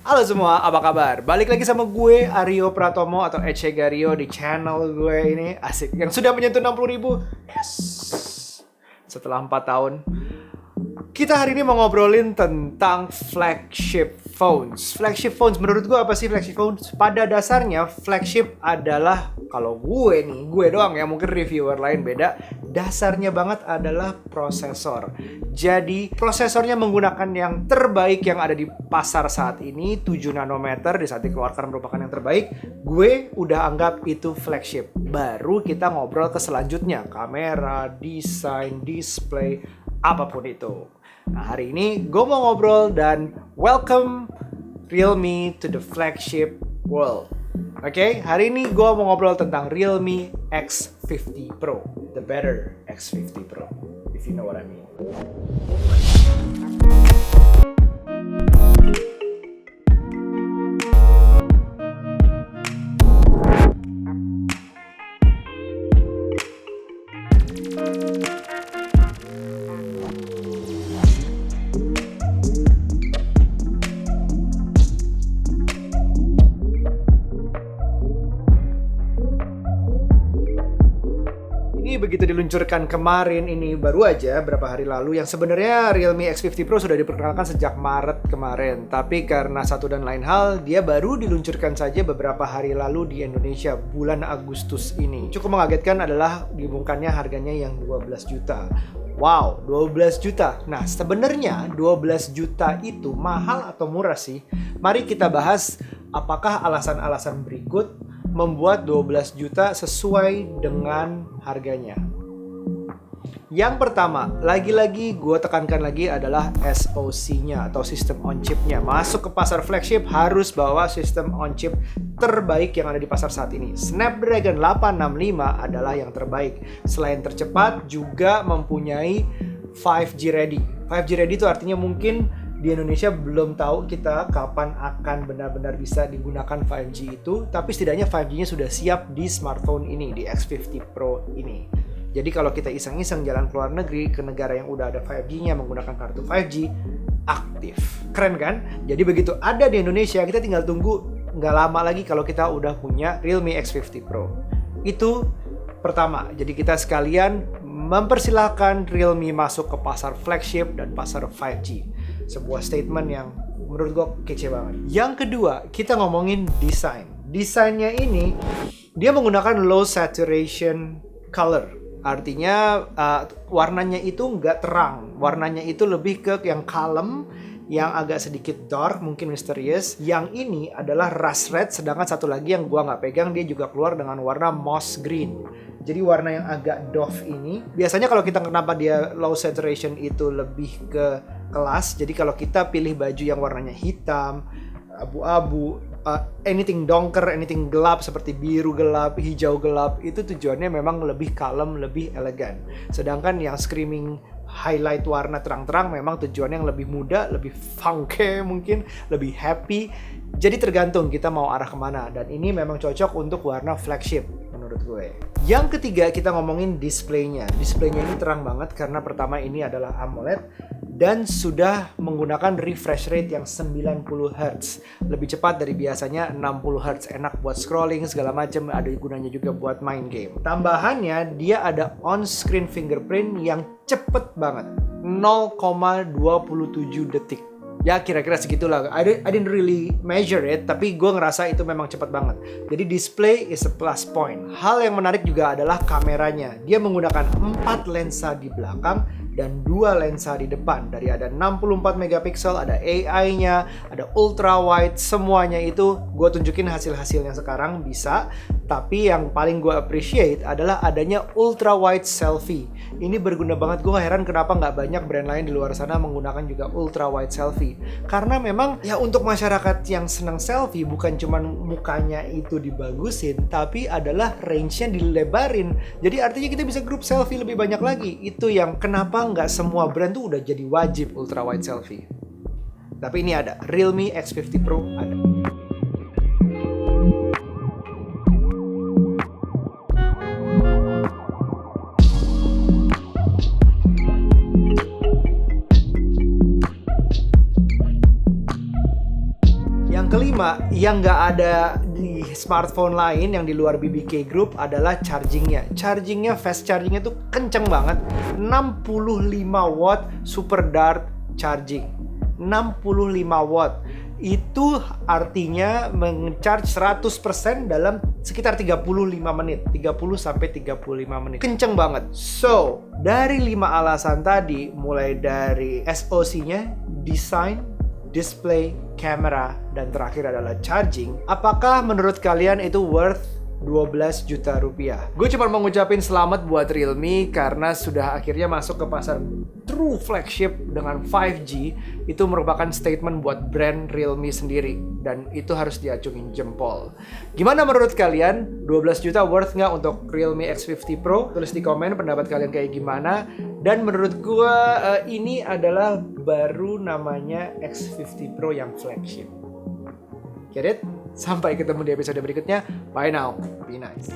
Halo semua, apa kabar? Balik lagi sama gue, Aryo Pratomo atau Ece Gario di channel gue ini. Asik, yang sudah menyentuh 60.000. Yes. Setelah 4 tahun. Kita hari ini mau ngobrolin tentang flagship phones. Flagship phones, menurut gue apa sih flagship phones? Pada dasarnya, flagship adalah, kalau gue doang ya, mungkin reviewer lain beda. Dasarnya banget adalah prosesor. Jadi, prosesornya menggunakan yang terbaik yang ada di pasar saat ini, 7 nanometer, di saat dikeluarkan merupakan yang terbaik. Gue udah anggap itu flagship. Baru kita ngobrol ke selanjutnya, kamera, desain, display, apapun itu. Nah, hari ini gue mau ngobrol dan welcome Realme to the flagship world. Oke, hari ini gue mau ngobrol tentang Realme X50 Pro, the better X50 Pro, if you know what I mean. Begitu diluncurkan kemarin, ini baru aja berapa hari lalu, yang sebenarnya Realme X50 Pro sudah diperkenalkan sejak Maret kemarin, tapi karena satu dan lain hal dia baru diluncurkan saja beberapa hari lalu di Indonesia bulan Agustus ini. Cukup mengagetkan adalah diumumkannya harganya yang 12 juta. Wow, 12 juta. Nah, sebenarnya 12 juta itu mahal atau murah sih? Mari kita bahas apakah alasan-alasan berikut membuat 12 juta sesuai dengan harganya. Yang pertama, lagi-lagi gue tekankan lagi adalah SoC-nya atau System on Chip-nya. Masuk ke pasar flagship harus bawa System on Chip terbaik yang ada di pasar saat ini. Snapdragon 865 adalah yang terbaik. Selain tercepat, juga mempunyai 5G ready. 5G ready itu artinya mungkin di Indonesia belum tahu kita kapan akan benar-benar bisa digunakan 5G itu, tapi setidaknya 5G-nya sudah siap di smartphone ini, di X50 Pro ini. Jadi kalau kita iseng-iseng jalan ke luar negeri, ke negara yang udah ada 5G-nya menggunakan kartu 5G, aktif. Keren kan? Jadi begitu ada di Indonesia, kita tinggal tunggu nggak lama lagi kalau kita udah punya Realme X50 Pro. Itu pertama, jadi kita sekalian mempersilahkan Realme masuk ke pasar flagship dan pasar 5G. Sebuah statement yang menurut gue kece banget. Yang kedua, kita ngomongin desain. Desainnya ini, dia menggunakan low saturation color. Artinya warnanya itu nggak terang. Warnanya itu lebih ke yang kalem, yang agak sedikit dark, mungkin misterius. Yang ini adalah rust red, sedangkan satu lagi yang gua nggak pegang, dia juga keluar dengan warna moss green. Jadi warna yang agak doff ini, biasanya kalau kita kenapa dia low saturation itu lebih ke kelas. Jadi kalau kita pilih baju yang warnanya hitam, abu-abu, anything dongker, anything gelap seperti biru gelap, hijau gelap, itu tujuannya memang lebih kalem, lebih elegan. Sedangkan yang screaming highlight warna terang-terang memang tujuannya yang lebih muda, lebih funky mungkin, lebih happy. Jadi tergantung kita mau arah kemana. Dan ini memang cocok untuk warna flagship menurut gue. Yang ketiga kita ngomongin displaynya. Displaynya ini terang banget karena pertama ini adalah AMOLED dan sudah menggunakan refresh rate yang 90 Hz. Lebih cepat dari biasanya 60 Hz. Enak buat scrolling segala macam, ada gunanya juga buat main game. Tambahannya dia ada on-screen fingerprint yang cepet banget. 0,27 detik. Ya kira-kira segitulah. I didn't really measure it, tapi gue ngerasa itu memang cepat banget. Jadi display is a plus point. Hal yang menarik juga adalah kameranya. Dia menggunakan 4 lensa di belakang dan 2 lensa di depan. Dari ada 64 megapiksel, ada AI-nya, ada ultra wide, semuanya itu gue tunjukin hasil-hasilnya sekarang bisa. Tapi yang paling gue appreciate adalah adanya ultra wide selfie. Ini berguna banget, gue heran kenapa nggak banyak brand lain di luar sana menggunakan juga ultra wide selfie. Karena memang ya untuk masyarakat yang senang selfie bukan cuma mukanya itu dibagusin, tapi adalah range-nya dilebarin. Jadi artinya kita bisa group selfie lebih banyak lagi. Itu yang kenapa nggak semua brand tuh udah jadi wajib ultra wide selfie. Tapi ini ada, Realme X50 Pro ada. Yang kelima, yang nggak ada di smartphone lain yang di luar BBK Group adalah chargingnya. Chargingnya, fast chargingnya tuh kenceng banget. 65 watt super dart charging. 65 watt. Itu artinya meng-charge 100% dalam sekitar 35 menit. 30 sampai 35 menit. Kenceng banget. So, dari 5 alasan tadi, mulai dari SoC-nya, desain, display, kamera, dan terakhir adalah charging. Apakah menurut kalian itu worth 12 juta rupiah? Gue cuma mau ngucapin selamat buat Realme karena sudah akhirnya masuk ke pasar true flagship dengan 5G. Itu merupakan statement buat brand Realme sendiri dan itu harus diacungin jempol. Gimana menurut kalian? 12 juta worth nggak untuk Realme X50 Pro? Tulis di komen pendapat kalian kayak gimana. Dan menurut gue ini adalah baru namanya X50 Pro yang flagship. Get it? Sampai ketemu di episode berikutnya. Bye now. Be nice.